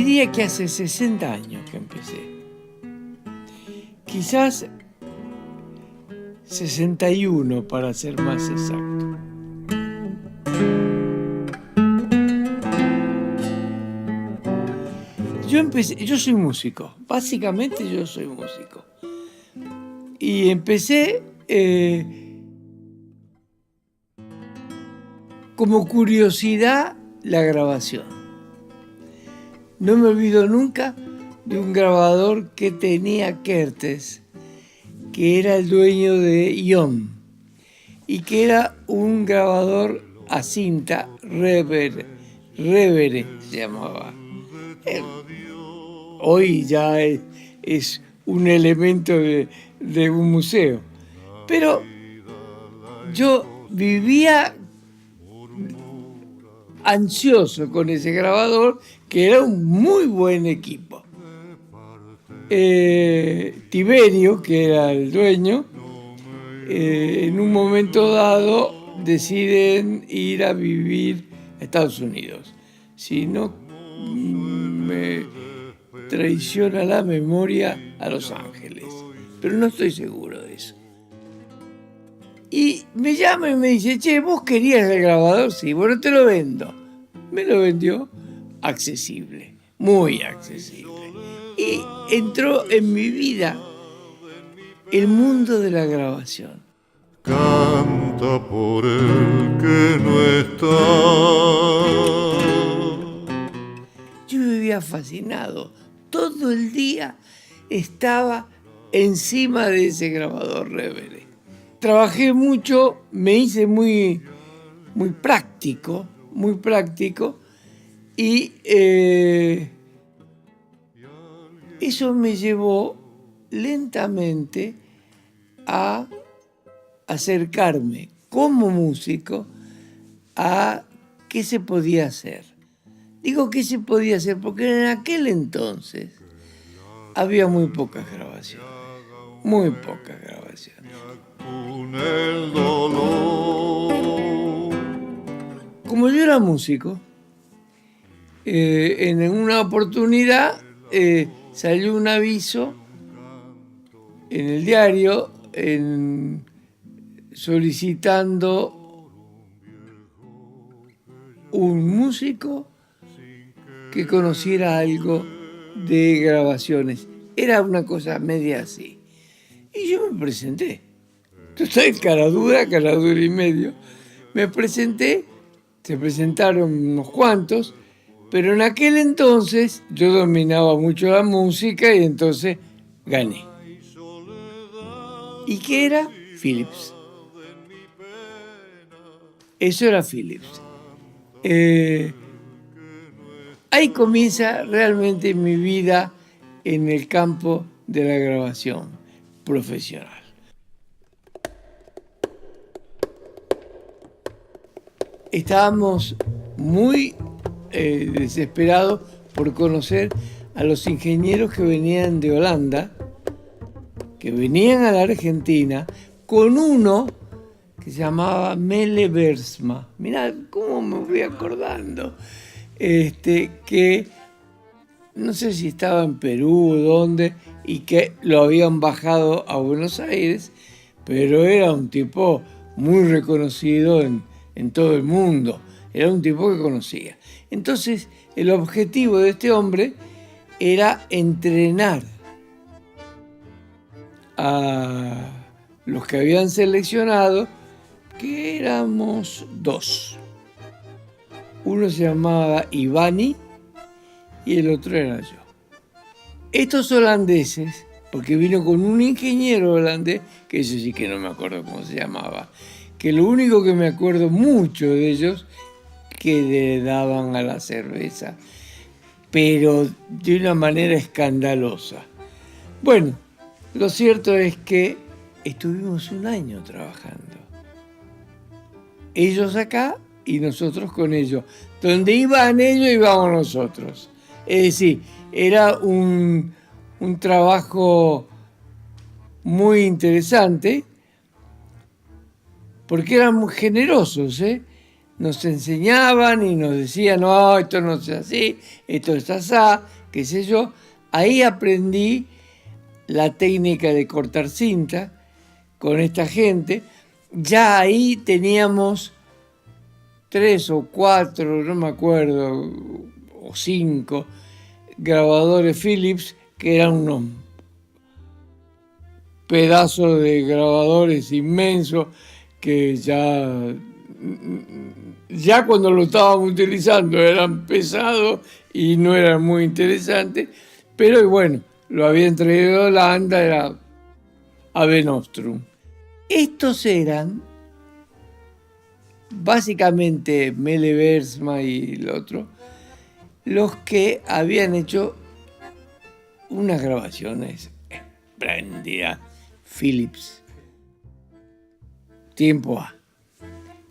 diría que hace 60 años que empecé. Quizás 61 para ser más exacto. Yo soy músico, básicamente yo soy músico. Y empecé como curiosidad la grabación. No me olvido nunca de un grabador que tenía Kertész, que era el dueño de Ion, y que era un grabador a cinta Revere se llamaba. Hoy ya es un elemento de un museo. Pero yo vivía ansioso con ese grabador, que era un muy buen equipo. Tiberio, que era el dueño, en un momento dado deciden ir a vivir a Estados Unidos. Si no me traiciona la memoria, a Los Ángeles, pero no estoy seguro de eso. Y me llama y me dice, che, ¿vos querías el grabador? Sí, bueno, te lo vendo. Me lo vendió accesible, muy accesible. Y entró en mi vida el mundo de la grabación. Canta por el que no está. Yo vivía fascinado. Todo el día estaba encima de ese grabador Revere. Trabajé mucho, me hice muy práctico, y eso me llevó lentamente a acercarme como músico a qué se podía hacer. Digo qué se podía hacer porque en aquel entonces había muy pocas grabaciones. Como yo era músico, en una oportunidad salió un aviso en el diario solicitando un músico que conociera algo de grabaciones. Era una cosa media así. Y yo me presenté. Total, cara dura y medio. Me presenté, se presentaron unos cuantos, pero en aquel entonces yo dominaba mucho la música y entonces gané. ¿Y qué era? Philips. Eso era Philips. Ahí comienza realmente mi vida en el campo de la grabación profesional. Estábamos muy desesperados por conocer a los ingenieros que venían de Holanda, que venían a la Argentina, con uno que se llamaba Mele Bersma. Mirá cómo me voy acordando. Que no sé si estaba en Perú o dónde, y que lo habían bajado a Buenos Aires, pero era un tipo muy reconocido en todo el mundo, era un tipo que conocía. Entonces, el objetivo de este hombre era entrenar a los que habían seleccionado, que éramos 2. Uno se llamaba Ivani y el otro era yo. Estos holandeses, porque vino con un ingeniero holandés, que eso sí que no me acuerdo cómo se llamaba, que lo único que me acuerdo mucho de ellos, que le daban a la cerveza, pero de una manera escandalosa. Bueno, lo cierto es que estuvimos un año trabajando. Ellos acá y nosotros con ellos. Donde iban ellos, íbamos nosotros. Es decir, era un trabajo muy interesante porque eran muy generosos, nos enseñaban y nos decían, no, esto no es así, esto es así, qué sé yo. Ahí aprendí la técnica de cortar cinta con esta gente. Ya ahí teníamos 3 o 4, no me acuerdo, o 5 grabadores Philips, que eran unos pedazos de grabadores inmensos que ya cuando lo estábamos utilizando eran pesados y no eran muy interesantes, pero bueno, lo habían traído de Holanda, era Ave Nostrum. Estos eran básicamente Mele Bersma y el otro, los que habían hecho unas grabaciones espléndidas, Philips, tiempo A,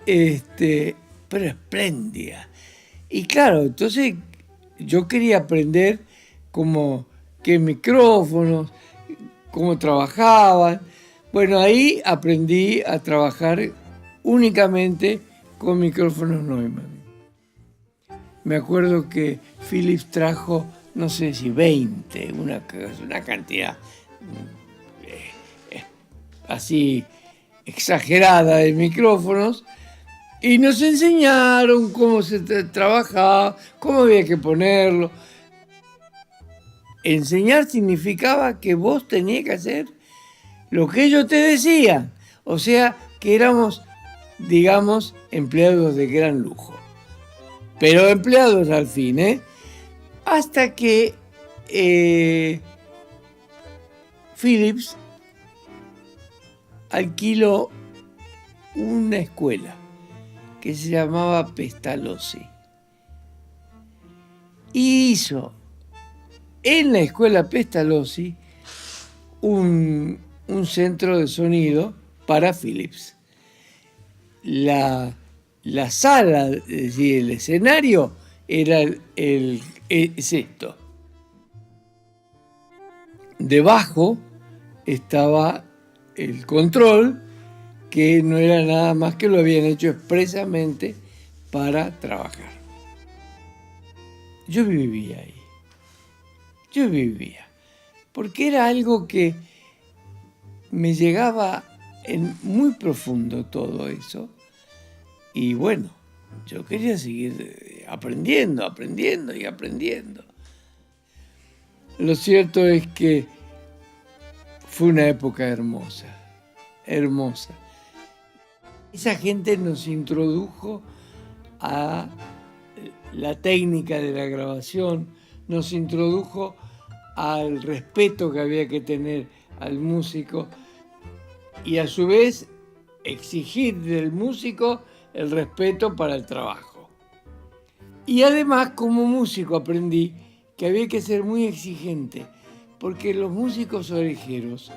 pero espléndida. Y claro, entonces yo quería aprender qué micrófonos, cómo trabajaban. Bueno, ahí aprendí a trabajar únicamente con micrófonos Neumann. Me acuerdo que Philips trajo, no sé si 20, una cantidad así exagerada de micrófonos, y nos enseñaron cómo se trabajaba, cómo había que ponerlo. Enseñar significaba que vos tenías que hacer lo que ellos te decían, o sea, que éramos, digamos, empleados de gran lujo, pero empleados al fin, hasta que Philips alquiló una escuela que se llamaba Pestalozzi y hizo en la escuela Pestalozzi un centro de sonido para Philips. La sala, es decir, el escenario era es esto. Debajo estaba el control, que no era nada más que lo habían hecho expresamente para trabajar. Yo vivía ahí. Yo vivía. Porque era algo que me llegaba muy profundo todo eso. Y bueno, yo quería seguir aprendiendo. Lo cierto es que fue una época hermosa. Esa gente nos introdujo a la técnica de la grabación, nos introdujo al respeto que había que tener al músico y a su vez exigir del músico el respeto para el trabajo. Y además, como músico, aprendí que había que ser muy exigente, porque los músicos orejeros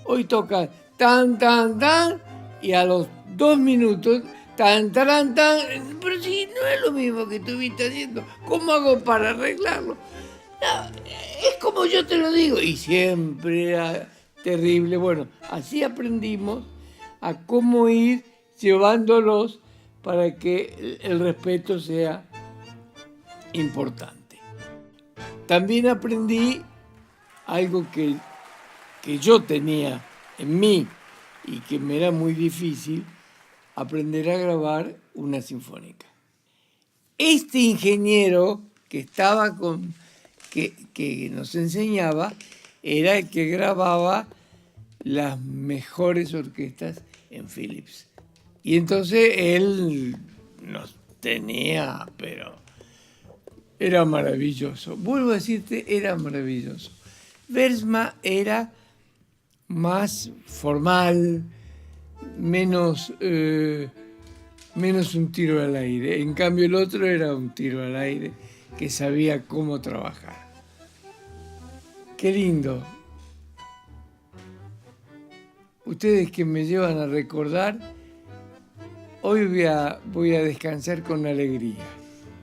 hoy tocan tan, tan, tan, y a los 2 minutos, tan, tan, tan, pero si no es lo mismo que estuviste haciendo, ¿cómo hago para arreglarlo? No, es como yo te lo digo, y siempre era terrible. Bueno, así aprendimos a cómo ir llevándolos para que el respeto sea importante. También aprendí algo que yo tenía en mí y que me era muy difícil, aprender a grabar una sinfónica. Este ingeniero que estaba que nos enseñaba era el que grababa las mejores orquestas en Philips. Y entonces él nos tenía, pero era maravilloso. Vuelvo a decirte, era maravilloso. Bersma era más formal, menos un tiro al aire. En cambio el otro era un tiro al aire que sabía cómo trabajar. Qué lindo. Ustedes que me llevan a recordar, hoy voy a descansar con alegría.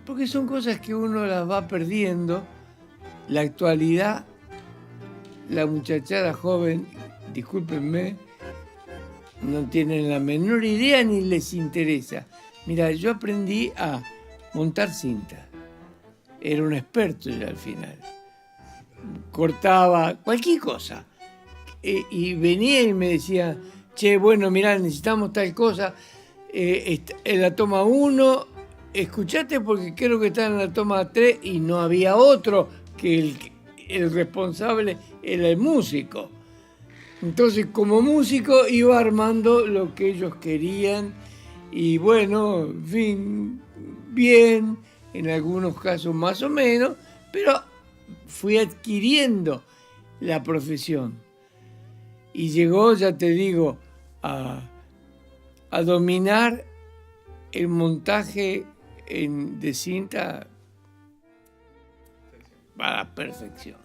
Porque son cosas que uno las va perdiendo. La actualidad, la muchachada joven, discúlpenme, no tienen la menor idea ni les interesa Mira, yo aprendí a montar cinta. Era un experto ya al final. Cortaba cualquier cosa. Y venía y me decía, che, bueno, mirá, necesitamos tal cosa. En la toma 1, escuchate porque creo que está en la toma 3 y no había otro que el responsable era el músico. Entonces, como músico, iba armando lo que ellos querían y bueno, en fin, bien, en algunos casos más o menos, pero fui adquiriendo la profesión. Y llegó, ya te digo, a dominar el montaje de cinta a la perfección.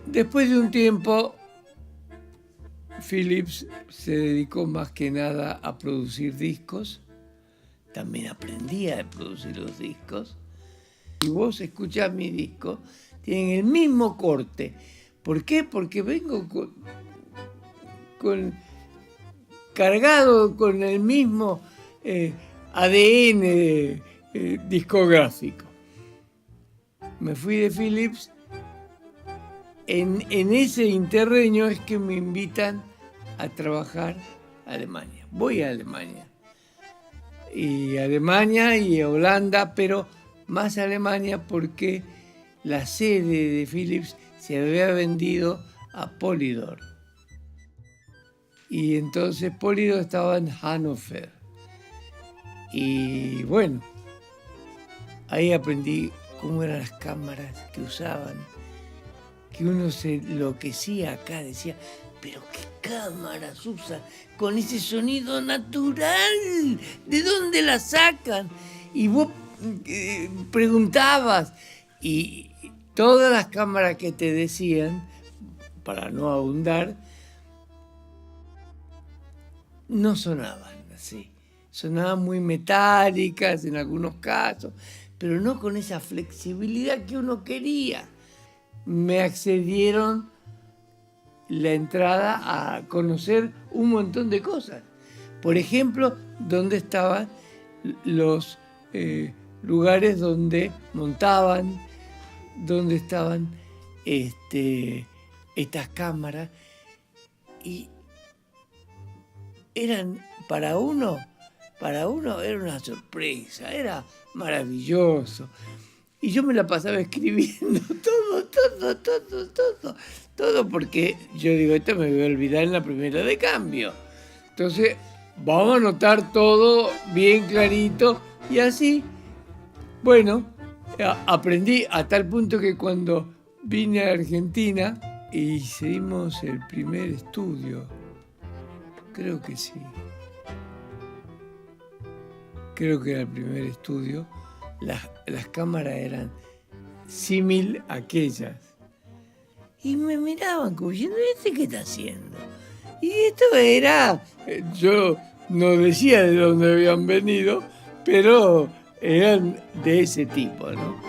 Después de un tiempo, Philips se dedicó más que nada a producir discos. También aprendía a producir los discos. Y vos escuchás mi disco, tienen el mismo corte. ¿Por qué? Porque vengo cargado con el mismo ADN discográfico. Me fui de Philips. En ese interreño es que me invitan a trabajar a Alemania. Voy a Alemania. Y Alemania y a Holanda, pero más a Alemania porque la sede de Philips se había vendido a Polydor. Y entonces Polydor estaba en Hannover. Y bueno, ahí aprendí cómo eran las cámaras que usaban. Que uno se enloquecía acá, decía, pero qué cámaras usan con ese sonido natural, ¿de dónde la sacan? Y vos preguntabas, y todas las cámaras que te decían, para no abundar, no sonaban así. Sonaban muy metálicas en algunos casos, pero no con esa flexibilidad que uno quería. Me accedieron la entrada a conocer un montón de cosas. Por ejemplo, dónde estaban los lugares donde montaban, dónde estaban estas cámaras. Y eran para uno era una sorpresa, era maravilloso. Y yo me la pasaba escribiendo todo, porque yo digo, esto me voy a olvidar en la primera de cambio. Entonces, vamos a anotar todo bien clarito y así, bueno, aprendí a tal punto que cuando vine a Argentina hicimos el primer estudio, creo que sí. Creo que era el primer estudio. Las cámaras eran símil a aquellas. Y me miraban como diciendo, ¿este qué está haciendo? Y esto era, yo no decía de dónde habían venido, pero eran de ese tipo, ¿no?